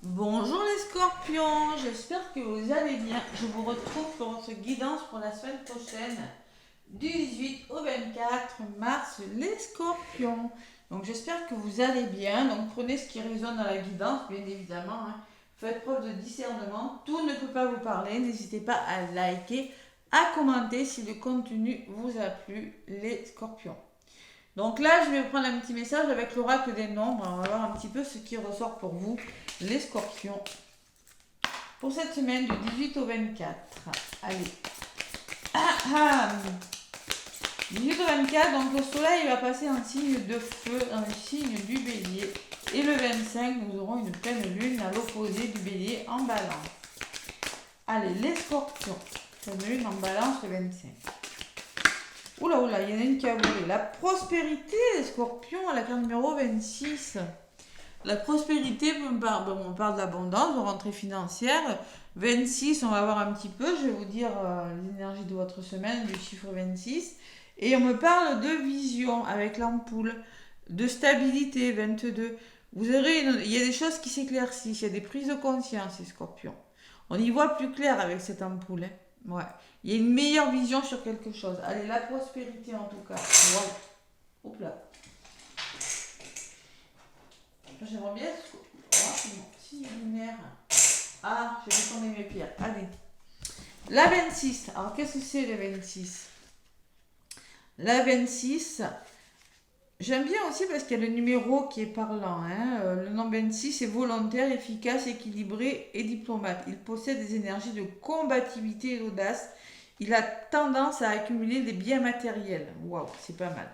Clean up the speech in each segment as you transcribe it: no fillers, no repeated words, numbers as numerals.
Bonjour les scorpions, j'espère que vous allez bien. Je vous retrouve pour votre guidance pour la semaine prochaine, du 18 au 24 mars, les scorpions. Donc j'espère que vous allez bien. Donc prenez ce qui résonne dans la guidance, bien évidemment. Faites preuve de discernement, tout ne peut pas vous parler. N'hésitez pas à liker, à commenter si le contenu vous a plu, les scorpions. Donc là, je vais vous prendre un petit message avec l'oracle des nombres. On va voir un petit peu ce qui ressort pour vous, les scorpions, pour cette semaine du 18 au 24. Allez. 18 au 24, donc le soleil va passer en signe de feu, dans le signe du bélier. Et le 25, nous aurons une pleine lune à l'opposé du bélier en balance. Allez, les scorpions. Pleine lune en balance le 25. Oula, il y en a une qui a volé. La prospérité, les scorpions, à la carte numéro 26. La prospérité, on parle de l'abondance, de rentrée financière. 26, on va voir un petit peu, je vais vous dire l'énergie de votre semaine, du chiffre 26. Et on me parle de vision avec l'ampoule, de stabilité, 22. Il y a des choses qui s'éclaircissent, il y a des prises de conscience, les scorpions. On y voit plus clair avec cette ampoule. Ouais. Il y a une meilleure vision sur quelque chose. Allez, la prospérité en tout cas. Wow. Hop là. J'aimerais bien. Si lunaire. Ah, je vais tourner mes pierres. Allez. La 26. Alors, qu'est-ce que c'est la 26? La 26. J'aime bien aussi parce qu'il y a le numéro qui est parlant. Le nombre 26 est volontaire, efficace, équilibré et diplomate. Il possède des énergies de combativité et d'audace. Il a tendance à accumuler des biens matériels. Waouh, c'est pas mal.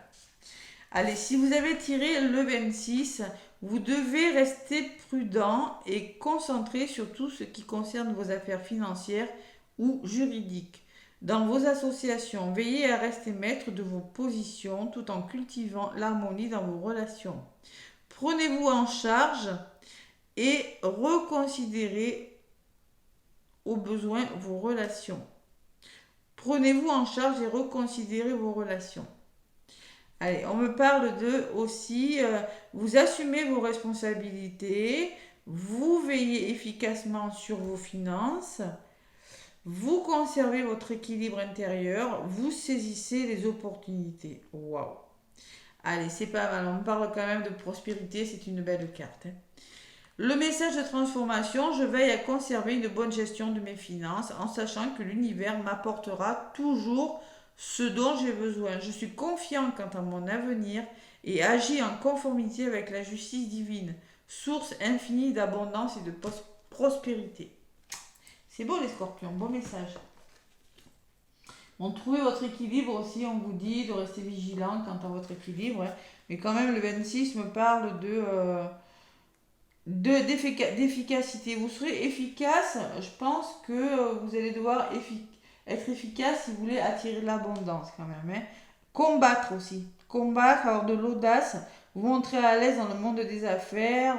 Allez, si vous avez tiré le 26, vous devez rester prudent et concentré sur tout ce qui concerne vos affaires financières ou juridiques. Dans vos associations, veillez à rester maître de vos positions tout en cultivant l'harmonie dans vos relations. Prenez-vous en charge et reconsidérez au besoin vos relations. Prenez-vous en charge et reconsidérez vos relations. Allez, on me parle de aussi, vous assumez vos responsabilités, vous veillez efficacement sur vos finances, vous conservez votre équilibre intérieur, vous saisissez les opportunités. Waouh! Allez, c'est pas mal, on me parle quand même de prospérité, c'est une belle carte. Le message de transformation, je veille à conserver une bonne gestion de mes finances en sachant que l'univers m'apportera toujours ce dont j'ai besoin. Je suis confiant quant à mon avenir et agis en conformité avec la justice divine, source infinie d'abondance et de prospérité. C'est beau les scorpions, beau message. On trouve votre équilibre aussi, on vous dit de rester vigilant quant à votre équilibre. Mais quand même, le 26 me parle d'efficacité. Vous serez efficace, je pense que vous allez devoir être efficace si vous voulez attirer l'abondance quand même. Combattre aussi. Combattre, avoir de l'audace, vous montrer à l'aise dans le monde des affaires.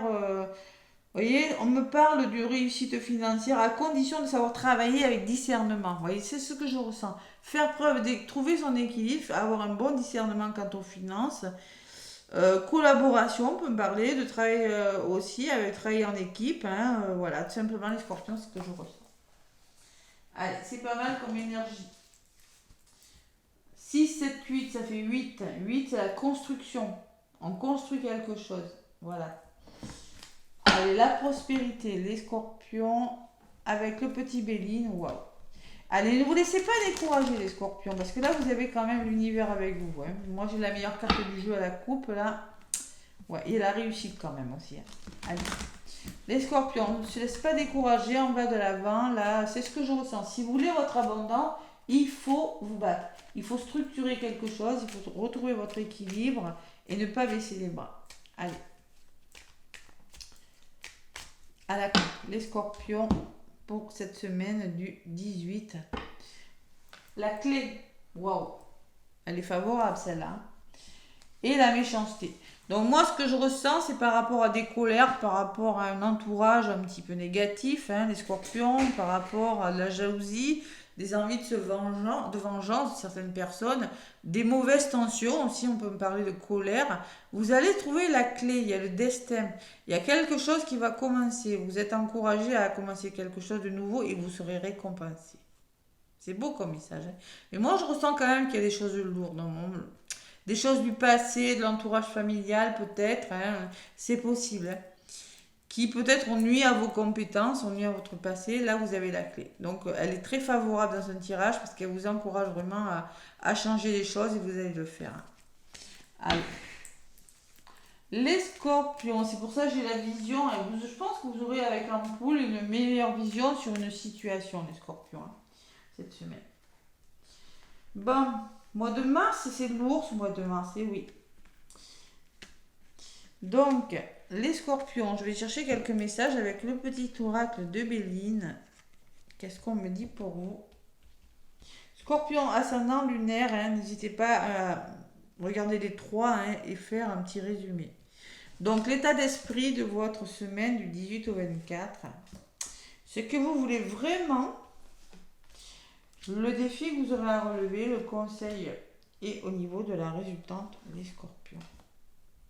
Vous voyez, on me parle de réussite financière à condition de savoir travailler avec discernement. Vous voyez, c'est ce que je ressens. Faire preuve de trouver son équilibre, avoir un bon discernement quant aux finances. Collaboration, on peut me parler de travailler aussi, avec travailler en équipe. Voilà, tout simplement les scorpions, c'est ce que je ressens. Allez, c'est pas mal comme énergie. 6, 7, 8, ça fait 8. 8, c'est la construction. On construit quelque chose. Voilà. Allez, la prospérité, les scorpions, avec le petit Béline, waouh. Allez, ne vous laissez pas décourager les scorpions, parce que là, vous avez quand même l'univers avec vous. Moi, j'ai la meilleure carte du jeu à la coupe, là. Ouais, et la réussite quand même aussi. Allez. Les scorpions, ne se laissez pas décourager, on va de l'avant, là, c'est ce que je ressens. Si vous voulez votre abondance, il faut vous battre. Il faut structurer quelque chose, il faut retrouver votre équilibre et ne pas baisser les bras. Allez. À la coupe, les scorpions pour cette semaine du 18. La clé, waouh, elle est favorable celle-là. Et la méchanceté. Donc moi, ce que je ressens, c'est par rapport à des colères, par rapport à un entourage un petit peu négatif, les scorpions, par rapport à la jalousie, des envies de vengeance de certaines personnes, des mauvaises tensions aussi, on peut me parler de colère. Vous allez trouver la clé, il y a le destin, il y a quelque chose qui va commencer. Vous êtes encouragé à commencer quelque chose de nouveau et vous serez récompensé. C'est beau comme message, hein. Mais moi, je ressens quand même qu'il y a des choses lourdes dans mon... Des choses du passé, de l'entourage familial peut-être, hein. C'est possible, hein, qui peut-être ont nuit à vos compétences, ont nuit à votre passé. Là, vous avez la clé. Donc, elle est très favorable dans un tirage parce qu'elle vous encourage vraiment à changer les choses et vous allez le faire. Alors, les scorpions, c'est pour ça que j'ai la vision. Je pense que vous aurez avec l'ampoule une meilleure vision sur une situation, les scorpions, hein, cette semaine. Bon, mois de mars, c'est lourd ce mois de mars, et oui. Donc, les scorpions, je vais chercher quelques messages avec le petit oracle de Béline. Qu'est-ce qu'on me dit pour vous? Scorpion, ascendant lunaire, hein, n'hésitez pas à regarder les trois, hein, et faire un petit résumé. Donc, l'état d'esprit de votre semaine du 18 au 24, c'est que vous voulez vraiment le défi que vous aurez à relever, le conseil, et au niveau de la résultante, les scorpions.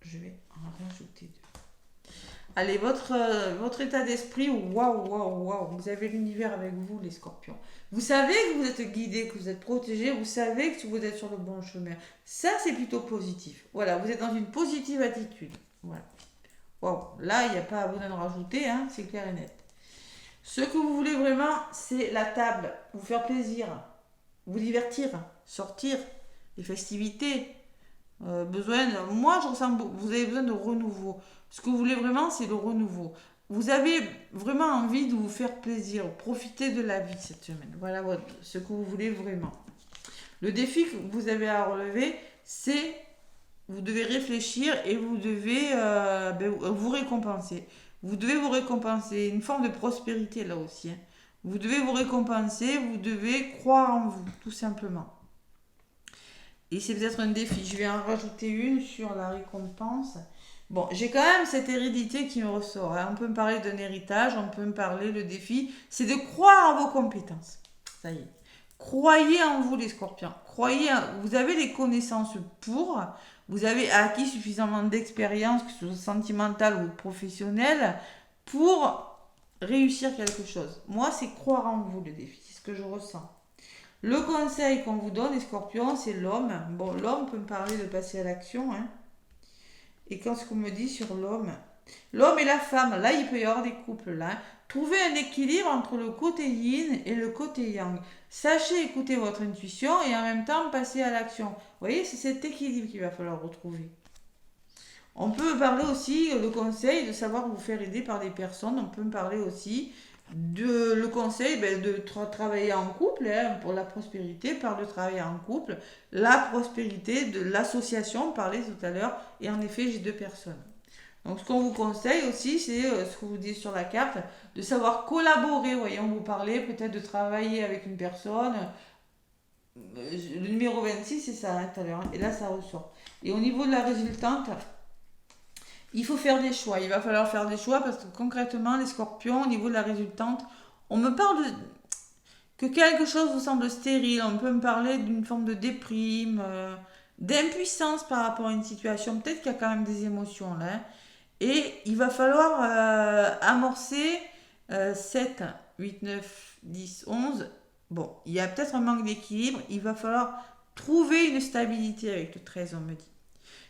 Je vais en rajouter deux. Allez, votre état d'esprit, waouh, vous avez l'univers avec vous, les scorpions. Vous savez que vous êtes guidés, que vous êtes protégés, vous savez que vous êtes sur le bon chemin. Ça, c'est plutôt positif. Voilà, vous êtes dans une positive attitude. Voilà. Waouh, là, il n'y a pas besoin de rajouter, hein, c'est clair et net. Ce que vous voulez vraiment, c'est la table, vous faire plaisir, vous divertir, sortir, les festivités. Moi, je ressens, vous avez besoin de renouveau. Ce que vous voulez vraiment, c'est le renouveau. Vous avez vraiment envie de vous faire plaisir, profiter de la vie cette semaine. Voilà ce que vous voulez vraiment. Le défi que vous avez à relever, c'est vous devez réfléchir et vous devez vous récompenser. Vous devez vous récompenser. Une forme de prospérité là aussi, hein. Vous devez vous récompenser, vous devez croire en vous, tout simplement. Et c'est peut-être un défi. Je vais en rajouter une sur la récompense. Bon, j'ai quand même cette hérédité qui me ressort, hein. On peut me parler d'un héritage, on peut me parler, le défi, c'est de croire en vos compétences. Ça y est. Croyez en vous, les scorpions. Vous avez les connaissances pour, vous avez acquis suffisamment d'expérience, que ce soit sentimentale ou professionnelle, pour réussir quelque chose. Moi, c'est croire en vous, le défi. C'est ce que je ressens. Le conseil qu'on vous donne, les scorpions, c'est l'homme. Bon, l'homme peut me parler de passer à l'action, hein. Et quand ce qu'on me dit sur l'homme et la femme, là, il peut y avoir des couples, là, hein. Trouvez un équilibre entre le côté yin et le côté yang. Sachez écouter votre intuition et en même temps passer à l'action. Vous voyez, c'est cet équilibre qu'il va falloir retrouver. On peut parler aussi, le conseil, de savoir vous faire aider par des personnes. On peut me parler aussi le conseil de travailler en couple, hein, pour la prospérité, par le travail en couple. La prospérité de l'association, on parlait tout à l'heure, et en effet, j'ai deux personnes. Donc, ce qu'on vous conseille aussi, c'est ce que vous dites sur la carte, de savoir collaborer. Voyez, on vous parlait peut-être de travailler avec une personne. Le numéro 26, c'est ça, hein, tout à l'heure, hein, et là, ça ressort. Et au niveau de la résultante, il faut faire des choix. Il va falloir faire des choix parce que concrètement, les scorpions, au niveau de la résultante, on me parle que quelque chose vous semble stérile. On peut me parler d'une forme de déprime, d'impuissance par rapport à une situation. Peut-être qu'il y a quand même des émotions là, hein. Et il va falloir amorcer 7, 8, 9, 10, 11. Bon, il y a peut-être un manque d'équilibre. Il va falloir trouver une stabilité avec le 13, on me dit.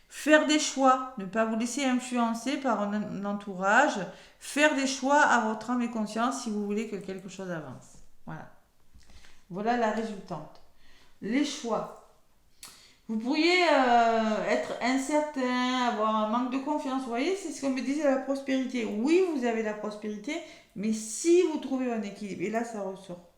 Faire des choix, ne pas vous laisser influencer par un entourage. Faire des choix à votre âme et conscience si vous voulez que quelque chose avance. Voilà. Voilà la résultante. Les choix. Vous pourriez être incertain, avoir un manque de confiance. Vous voyez, c'est ce qu'on me disait, la prospérité. Oui, vous avez la prospérité, mais si vous trouvez un équilibre, et là, ça ressort.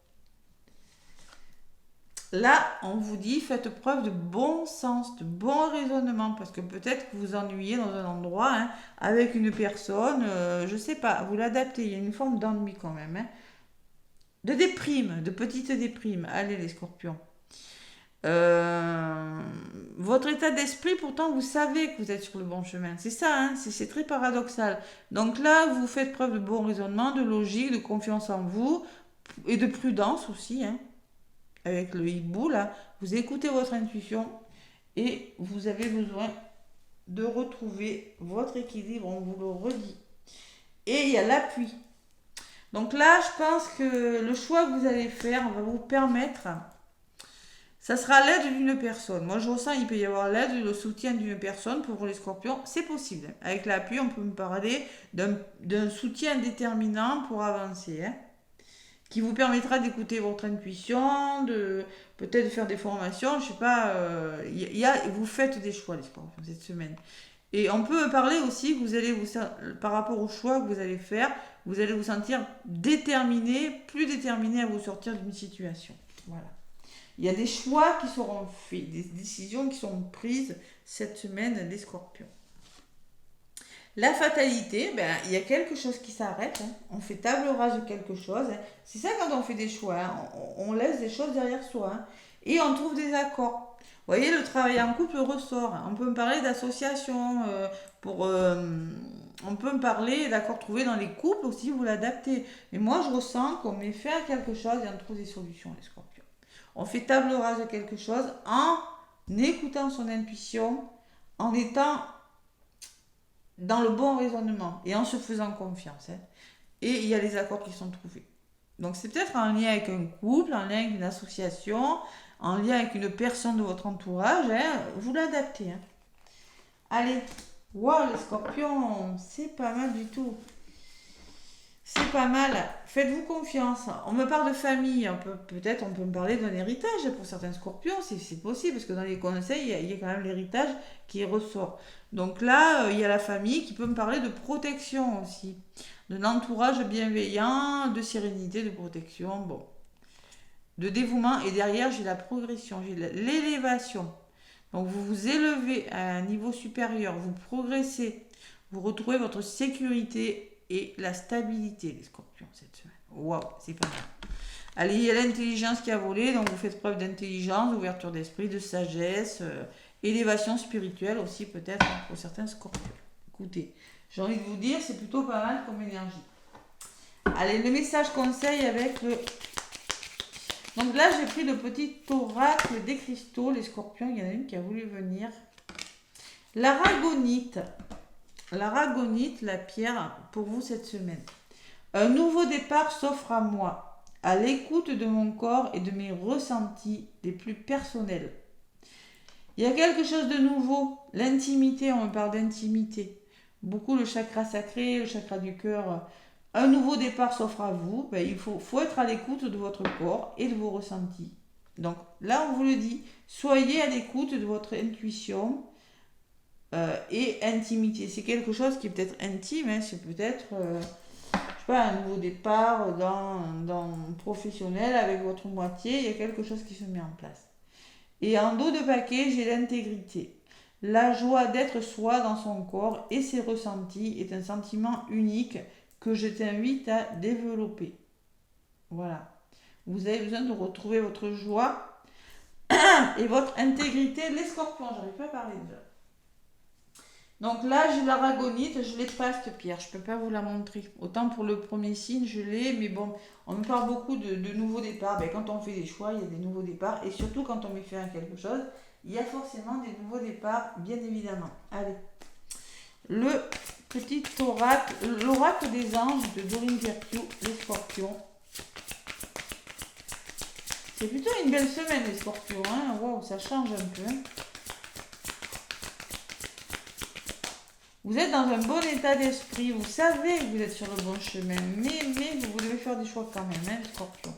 Là, on vous dit, faites preuve de bon sens, de bon raisonnement, parce que peut-être que vous ennuyez dans un endroit, hein, avec une personne, je ne sais pas, vous l'adaptez, il y a une forme d'ennui quand même, hein. De déprime, de petite déprime. Allez les scorpions. Votre état d'esprit, pourtant, vous savez que vous êtes sur le bon chemin. C'est ça, hein, c'est très paradoxal. Donc là, vous faites preuve de bon raisonnement, de logique, de confiance en vous, et de prudence aussi, hein. avec le hibou, là, vous écoutez votre intuition et vous avez besoin de retrouver votre équilibre, on vous le redit. Et il y a l'appui. Donc là, je pense que le choix que vous allez faire va vous permettre, ça sera l'aide d'une personne. Moi, je ressens il peut y avoir l'aide, le soutien d'une personne pour les scorpions. C'est possible. Avec l'appui, on peut me parler d'un soutien déterminant pour avancer, hein, qui vous permettra d'écouter votre intuition, de peut-être faire des formations, je sais pas. Vous faites des choix, les scorpions, cette semaine. Et on peut parler aussi que vous allez par rapport au choix que vous allez faire, vous allez vous sentir déterminé, plus déterminé à vous sortir d'une situation. Voilà. Il y a des choix qui seront faits, des décisions qui seront prises cette semaine des scorpions. La fatalité, il y a quelque chose qui s'arrête, hein. On fait table rase de quelque chose, hein. C'est ça quand on fait des choix, hein. On laisse des choses derrière soi, hein. Et on trouve des accords. Vous voyez, le travail en couple ressort. On peut me parler d'association, on peut me parler d'accords trouvés dans les couples aussi, vous l'adaptez. Mais moi, je ressens qu'on met fin à quelque chose et on trouve des solutions, les scorpions. On fait table rase de quelque chose en écoutant son intuition, en étant dans le bon raisonnement et en se faisant confiance, hein. Et il y a les accords qui sont trouvés. Donc c'est peut-être en lien avec un couple, en lien avec une association, en lien avec une personne de votre entourage, hein. Vous l'adaptez, hein. Allez, wow, les scorpions, c'est pas mal du tout. C'est pas mal. Faites-vous confiance. On me parle de famille. Peut-être on peut me parler d'un héritage pour certains scorpions. C'est possible parce que dans les conseils, il y a quand même l'héritage qui ressort. Donc là, il y a la famille qui peut me parler de protection aussi. D'un entourage bienveillant, de sérénité, de protection. Bon. De dévouement. Et derrière, j'ai la progression, j'ai l'élévation. Donc vous vous élevez à un niveau supérieur. Vous progressez. Vous retrouvez votre sécurité et la stabilité, les scorpions, cette semaine. Waouh, c'est pas mal. Allez, il y a l'intelligence qui a volé, donc vous faites preuve d'intelligence, d'ouverture d'esprit, de sagesse, élévation spirituelle aussi peut-être pour certains scorpions. Écoutez, j'ai envie de vous dire, c'est plutôt pas mal comme énergie. Allez, le message conseil avec le... Donc là, j'ai pris le petit oracle des cristaux, les scorpions, il y en a une qui a voulu venir. L'aragonite. L'aragonite, la pierre, pour vous cette semaine. Un nouveau départ s'offre à moi, à l'écoute de mon corps et de mes ressentis les plus personnels. Il y a quelque chose de nouveau, l'intimité, on me parle d'intimité. Beaucoup le chakra sacré, le chakra du cœur. Un nouveau départ s'offre à vous, il faut être à l'écoute de votre corps et de vos ressentis. Donc là, on vous le dit, soyez à l'écoute de votre intuition. Et intimité, c'est quelque chose qui est peut-être intime, hein, c'est peut-être je sais pas, un nouveau départ dans professionnel avec votre moitié, il y a quelque chose qui se met en place. Et en dos de paquet, j'ai l'intégrité. La joie d'être soi dans son corps et ses ressentis est un sentiment unique que je t'invite à développer. Voilà. Vous avez besoin de retrouver votre joie et votre intégrité. Les scorpions, j'arrive pas à parler déjà. Donc là, j'ai l'aragonite, je l'ai pas cette pierre, je peux pas vous la montrer. Autant pour le premier signe, je l'ai, mais bon, on me parle beaucoup de nouveaux départs. Quand on fait des choix, il y a des nouveaux départs. Et surtout, quand on met fin à quelque chose, il y a forcément des nouveaux départs, bien évidemment. Allez, le petit oracle, l'oracle des anges de Dorine Virtue, les scorpions. C'est plutôt une belle semaine, les scorpions, hein. Wow, ça change un peu, hein. Vous êtes dans un bon état d'esprit, vous savez que vous êtes sur le bon chemin, mais vous devez faire des choix quand même, hein, les scorpions.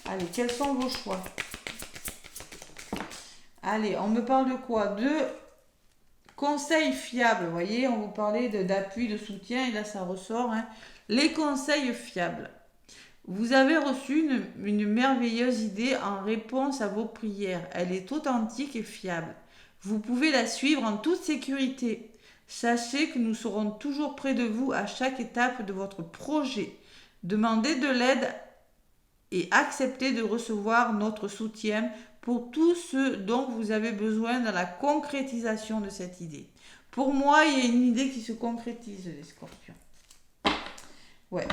Allez, quels sont vos choix? Allez, on me parle de quoi? De conseils fiables, vous voyez, on vous parlait d'appui, de soutien, et là ça ressort, hein. Les conseils fiables. Vous avez reçu une merveilleuse idée en réponse à vos prières. Elle est authentique et fiable. Vous pouvez la suivre en toute sécurité. Sachez que nous serons toujours près de vous à chaque étape de votre projet. Demandez de l'aide et acceptez de recevoir notre soutien pour tout ce dont vous avez besoin dans la concrétisation de cette idée. Pour moi, il y a une idée qui se concrétise, les scorpions. Ouais.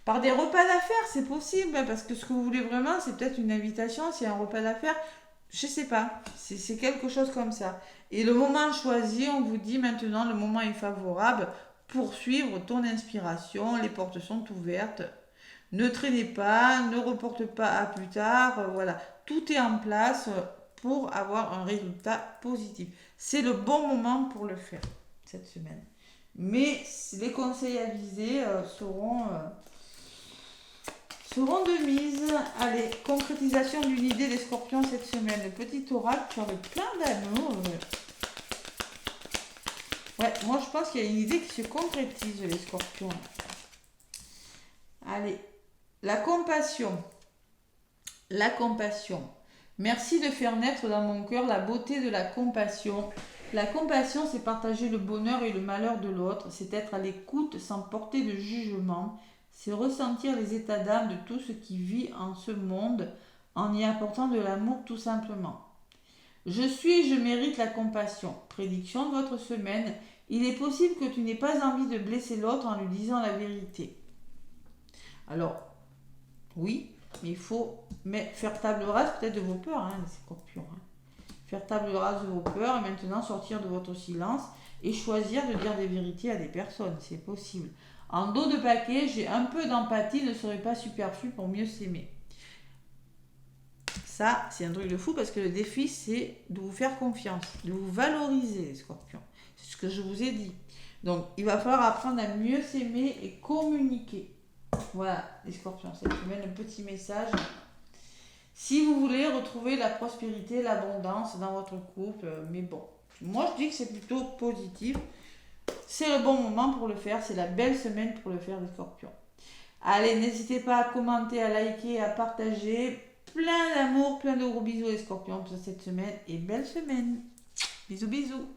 Par des repas d'affaires, c'est possible, hein, parce que ce que vous voulez vraiment, c'est peut-être une invitation, c'est un repas d'affaires, je sais pas, c'est quelque chose comme ça. Et le moment choisi, on vous dit maintenant, le moment est favorable pour suivre ton inspiration, les portes sont ouvertes. Ne traînez pas, ne reporte pas à plus tard, voilà. Tout est en place pour avoir un résultat positif. C'est le bon moment pour le faire cette semaine. Mais les conseils avisés seront de mise. Allez, concrétisation d'une idée des scorpions cette semaine. Le petit oracle, tu avais plein d'amour. Ouais, moi je pense qu'il y a une idée qui se concrétise, les scorpions. Allez, la compassion. La compassion. Merci de faire naître dans mon cœur la beauté de la compassion. La compassion, c'est partager le bonheur et le malheur de l'autre, c'est être à l'écoute sans porter de jugement, c'est ressentir les états d'âme de tout ce qui vit en ce monde en y apportant de l'amour tout simplement. Je suis et je mérite la compassion. Prédiction de votre semaine. Il est possible que tu n'aies pas envie de blesser l'autre en lui disant la vérité. Alors, oui, mais il faut faire table rase peut-être de vos peurs, hein, les scorpions. Hein. Faire table rase de vos peurs et maintenant sortir de votre silence et choisir de dire des vérités à des personnes. C'est possible. En dos de paquet, j'ai un peu d'empathie, ne serait pas superflu pour mieux s'aimer. Ça, c'est un truc de fou parce que le défi, c'est de vous faire confiance, de vous valoriser, les scorpions. C'est ce que je vous ai dit. Donc, il va falloir apprendre à mieux s'aimer et communiquer. Voilà, les scorpions, cette semaine, un petit message. Si vous voulez retrouver la prospérité, l'abondance dans votre couple, mais bon, moi je dis que c'est plutôt positif. C'est le bon moment pour le faire, c'est la belle semaine pour le faire, les scorpions. Allez, n'hésitez pas à commenter, à liker, à partager. Plein d'amour, plein de gros bisous les scorpions pour cette semaine et belle semaine. Bisous bisous.